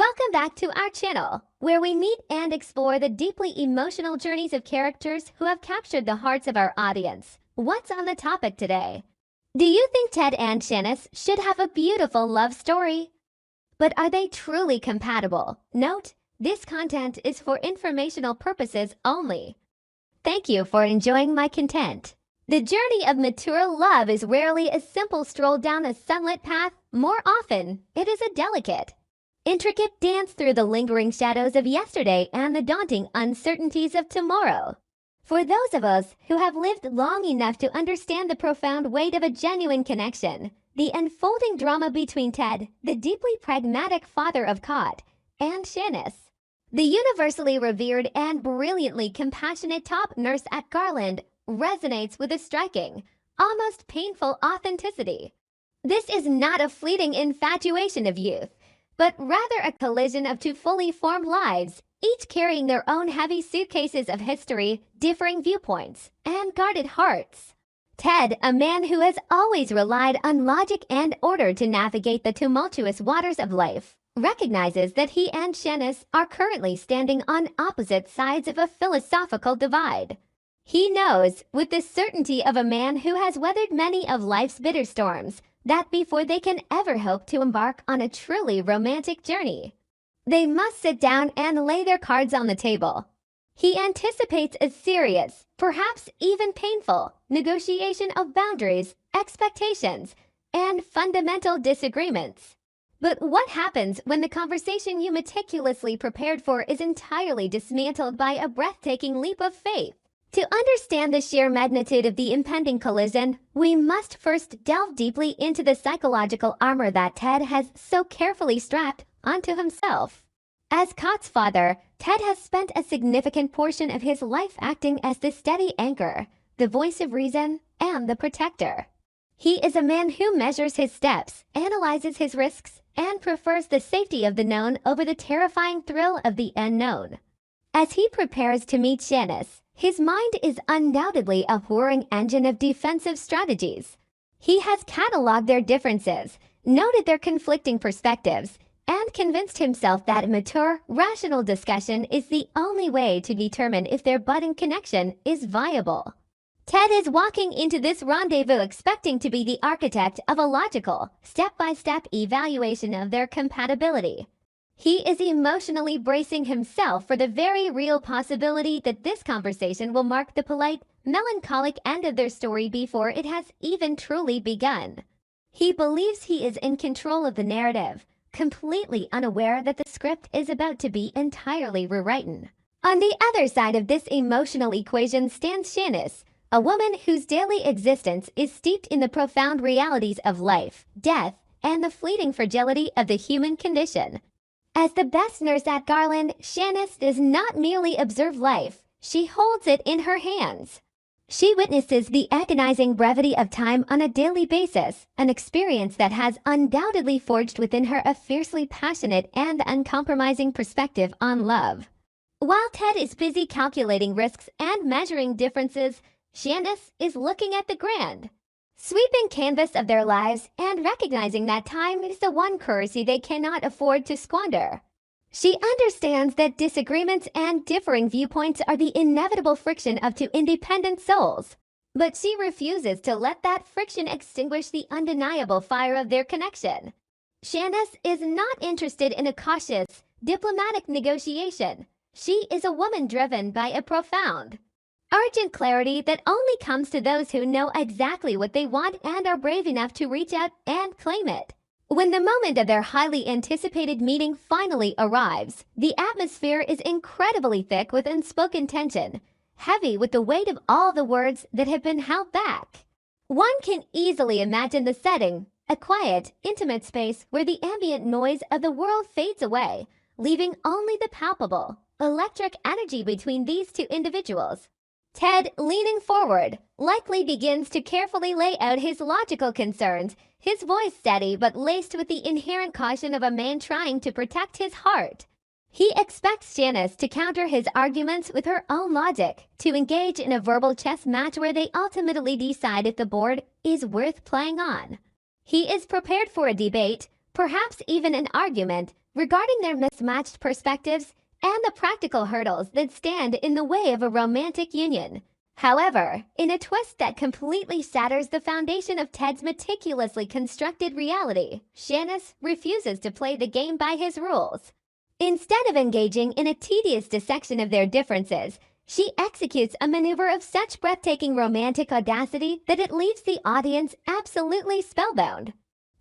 Welcome back to our channel, where we meet and explore the deeply emotional journeys of characters who have captured the hearts of our audience. What's on the topic today? Do you think Ted and Shanice should have a beautiful love story? But are they truly compatible? Note, this content is for informational purposes only. Thank you for enjoying my content. The journey of mature love is rarely a simple stroll down a sunlit path. More often, it is a delicate, intricate dance through the lingering shadows of yesterday and the daunting uncertainties of tomorrow. For those of us who have lived long enough to understand the profound weight of a genuine connection, the unfolding drama between Ted, the deeply pragmatic father of Cod, and Shanice, the universally revered and brilliantly compassionate top nurse at Garland, resonates with a striking, almost painful authenticity. This is not a fleeting infatuation of youth, but rather a collision of two fully formed lives, each carrying their own heavy suitcases of history, differing viewpoints, and guarded hearts. Ted, a man who has always relied on logic and order to navigate the tumultuous waters of life, recognizes that he and Shanice are currently standing on opposite sides of a philosophical divide. He knows, with the certainty of a man who has weathered many of life's bitter storms, that before they can ever hope to embark on a truly romantic journey, they must sit down and lay their cards on the table. He anticipates a serious, perhaps even painful, negotiation of boundaries, expectations, and fundamental disagreements. But what happens when the conversation you meticulously prepared for is entirely dismantled by a breathtaking leap of faith? To understand the sheer magnitude of the impending collision, we must first delve deeply into the psychological armor that Ted has so carefully strapped onto himself. As Cod's father, Ted has spent a significant portion of his life acting as the steady anchor, the voice of reason, and the protector. He is a man who measures his steps, analyzes his risks, and prefers the safety of the known over the terrifying thrill of the unknown. As he prepares to meet Shanice, his mind is undoubtedly a whirring engine of defensive strategies. He has cataloged their differences, noted their conflicting perspectives, and convinced himself that mature, rational discussion is the only way to determine if their budding connection is viable. Ted is walking into this rendezvous expecting to be the architect of a logical, step-by-step evaluation of their compatibility. He is emotionally bracing himself for the very real possibility that this conversation will mark the polite, melancholic end of their story before it has even truly begun. He believes he is in control of the narrative, completely unaware that the script is about to be entirely rewritten. On the other side of this emotional equation stands Shanice, a woman whose daily existence is steeped in the profound realities of life, death, and the fleeting fragility of the human condition. As the best nurse at Garland, Shanice does not merely observe life, she holds it in her hands. She witnesses the agonizing brevity of time on a daily basis, an experience that has undoubtedly forged within her a fiercely passionate and uncompromising perspective on love. While Ted is busy calculating risks and measuring differences, Shanice is looking at the grand, sweeping canvas of their lives and recognizing that time is the one currency they cannot afford to squander. She understands that disagreements and differing viewpoints are the inevitable friction of two independent souls, but she refuses to let that friction extinguish the undeniable fire of their connection. Shanice is not interested in a cautious, diplomatic negotiation. She is a woman driven by a profound, urgent clarity that only comes to those who know exactly what they want and are brave enough to reach out and claim it. When the moment of their highly anticipated meeting finally arrives, the atmosphere is incredibly thick with unspoken tension, heavy with the weight of all the words that have been held back. One can easily imagine the setting, a quiet, intimate space where the ambient noise of the world fades away, leaving only the palpable, electric energy between these two individuals. Ted, leaning forward, likely begins to carefully lay out his logical concerns, his voice steady but laced with the inherent caution of a man trying to protect his heart. He expects Shanice to counter his arguments with her own logic, to engage in a verbal chess match where they ultimately decide if the board is worth playing on. He is prepared for a debate, perhaps even an argument, regarding their mismatched perspectives and the practical hurdles that stand in the way of a romantic union. However, in a twist that completely shatters the foundation of Ted's meticulously constructed reality, Shanice refuses to play the game by his rules. Instead of engaging in a tedious dissection of their differences, she executes a maneuver of such breathtaking romantic audacity that it leaves the audience absolutely spellbound.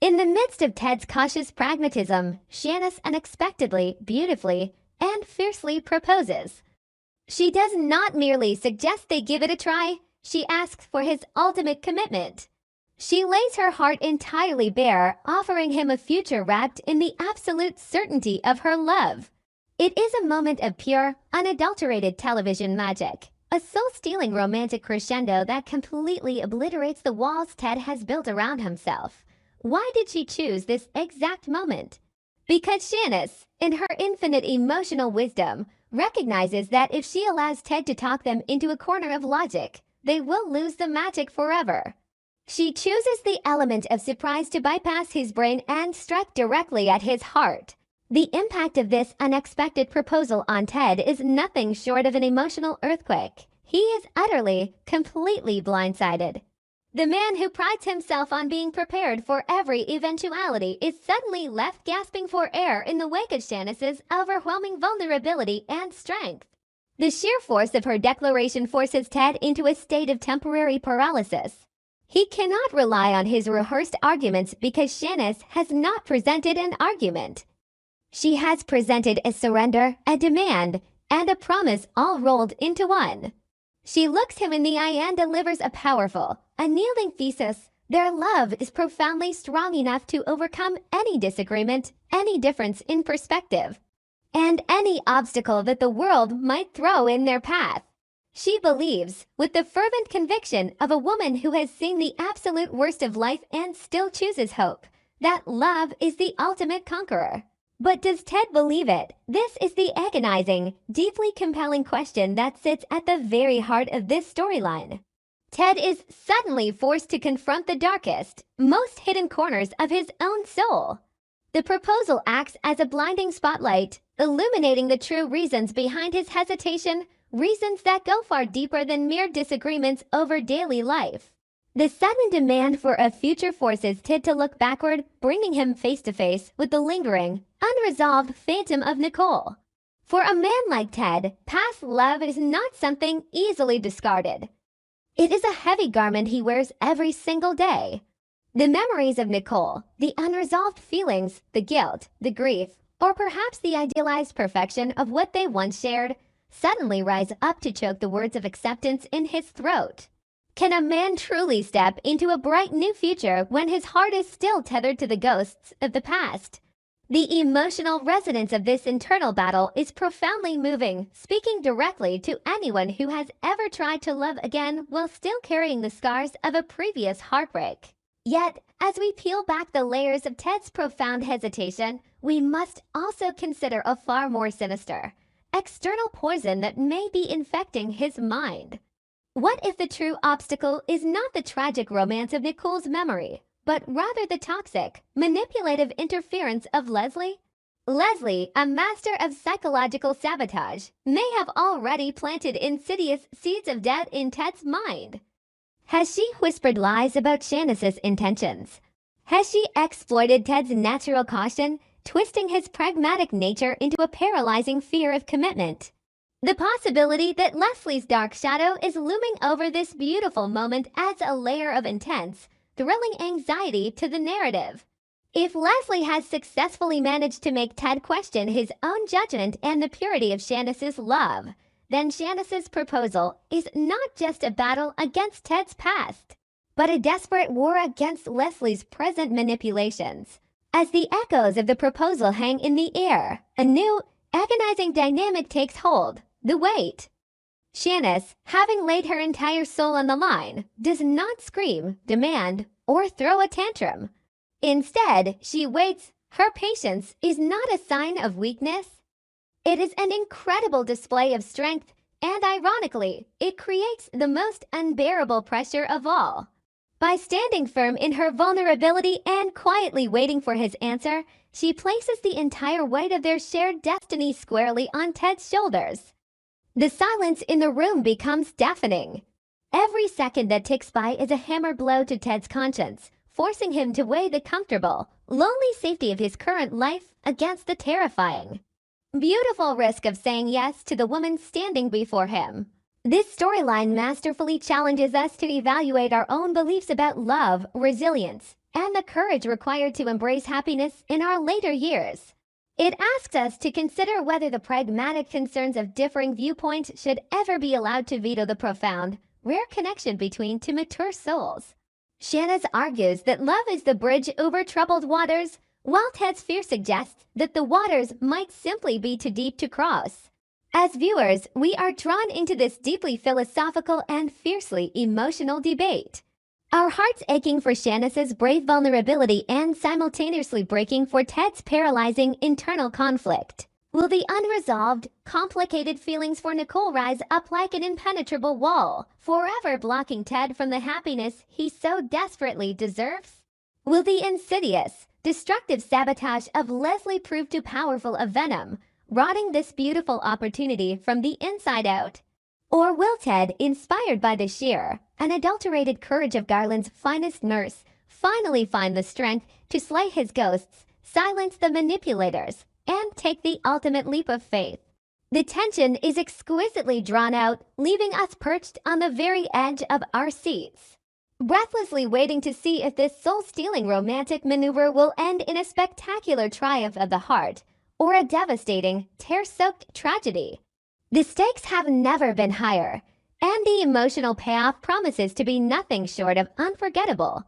In the midst of Ted's cautious pragmatism, Shanice unexpectedly, beautifully, and fiercely proposes. She does not merely suggest they give it a try, she asks for his ultimate commitment. She lays her heart entirely bare, offering him a future wrapped in the absolute certainty of her love. It is a moment of pure, unadulterated television magic, a soul-stealing romantic crescendo that completely obliterates the walls Ted has built around himself. Why did she choose this exact moment? Because Shanice, in her infinite emotional wisdom, recognizes that if she allows Ted to talk them into a corner of logic, they will lose the magic forever. She chooses the element of surprise to bypass his brain and strike directly at his heart. The impact of this unexpected proposal on Ted is nothing short of an emotional earthquake. He is utterly, completely blindsided. The man who prides himself on being prepared for every eventuality is suddenly left gasping for air in the wake of Shanice's overwhelming vulnerability and strength. The sheer force of her declaration forces Ted into a state of temporary paralysis. He cannot rely on his rehearsed arguments because Shanice has not presented an argument. She has presented a surrender, a demand, and a promise all rolled into one. She looks him in the eye and delivers a powerful, unyielding thesis. Their love is profoundly strong enough to overcome any disagreement, any difference in perspective, and any obstacle that the world might throw in their path. She believes, with the fervent conviction of a woman who has seen the absolute worst of life and still chooses hope, that love is the ultimate conqueror. But does Ted believe it? This is the agonizing, deeply compelling question that sits at the very heart of this storyline. Ted is suddenly forced to confront the darkest, most hidden corners of his own soul. The proposal acts as a blinding spotlight, illuminating the true reasons behind his hesitation, reasons that go far deeper than mere disagreements over daily life. The sudden demand for a future forces Ted to look backward, bringing him face to face with the lingering, unresolved phantom of Nicole. For a man like Ted, past love is not something easily discarded. It is a heavy garment he wears every single day. The memories of Nicole, the unresolved feelings, the guilt, the grief, or perhaps the idealized perfection of what they once shared, suddenly rise up to choke the words of acceptance in his throat. Can a man truly step into a bright new future when his heart is still tethered to the ghosts of the past? The emotional resonance of this internal battle is profoundly moving, speaking directly to anyone who has ever tried to love again while still carrying the scars of a previous heartbreak. Yet, as we peel back the layers of Ted's profound hesitation, we must also consider a far more sinister, external poison that may be infecting his mind. What if the true obstacle is not the tragic romance of Nicole's memory, but rather the toxic, manipulative interference of Leslie? Leslie, a master of psychological sabotage, may have already planted insidious seeds of doubt in Ted's mind. Has she whispered lies about Shanice's intentions? Has she exploited Ted's natural caution, twisting his pragmatic nature into a paralyzing fear of commitment? The possibility that Leslie's dark shadow is looming over this beautiful moment adds a layer of intense, thrilling anxiety to the narrative. If Leslie has successfully managed to make Ted question his own judgment and the purity of Shanice's love, then Shanice's proposal is not just a battle against Ted's past, but a desperate war against Leslie's present manipulations. As the echoes of the proposal hang in the air, a new, agonizing dynamic takes hold. The weight. Shanice, having laid her entire soul on the line, does not scream, demand, or throw a tantrum. Instead, she waits. Her patience is not a sign of weakness. It is an incredible display of strength, and ironically, it creates the most unbearable pressure of all. By standing firm in her vulnerability and quietly waiting for his answer, She places the entire weight of their shared destiny squarely on Ted's shoulders. The silence in the room becomes deafening. Every second that ticks by is a hammer blow to Ted's conscience, forcing him to weigh the comfortable, lonely safety of his current life against the terrifying, beautiful risk of saying yes to the woman standing before him. This storyline masterfully challenges us to evaluate our own beliefs about love, resilience, and the courage required to embrace happiness in our later years. It asks us to consider whether the pragmatic concerns of differing viewpoints should ever be allowed to veto the profound, rare connection between two mature souls. Shanice argues that love is the bridge over troubled waters, while Ted's fear suggests that the waters might simply be too deep to cross. As viewers, we are drawn into this deeply philosophical and fiercely emotional debate. Our hearts aching for Shanice's brave vulnerability and simultaneously breaking for Ted's paralyzing internal conflict. Will the unresolved, complicated feelings for Nicole rise up like an impenetrable wall, forever blocking Ted from the happiness he so desperately deserves? Will the insidious, destructive sabotage of Leslie prove too powerful a venom, rotting this beautiful opportunity from the inside out? Or will Ted, inspired by the sheer, unadulterated courage of Garland's finest nurse, finally find the strength to slay his ghosts, silence the manipulators, and take the ultimate leap of faith? The tension is exquisitely drawn out, leaving us perched on the very edge of our seats, breathlessly waiting to see if this soul-stealing romantic maneuver will end in a spectacular triumph of the heart, or a devastating, tear-soaked tragedy. The stakes have never been higher, and the emotional payoff promises to be nothing short of unforgettable.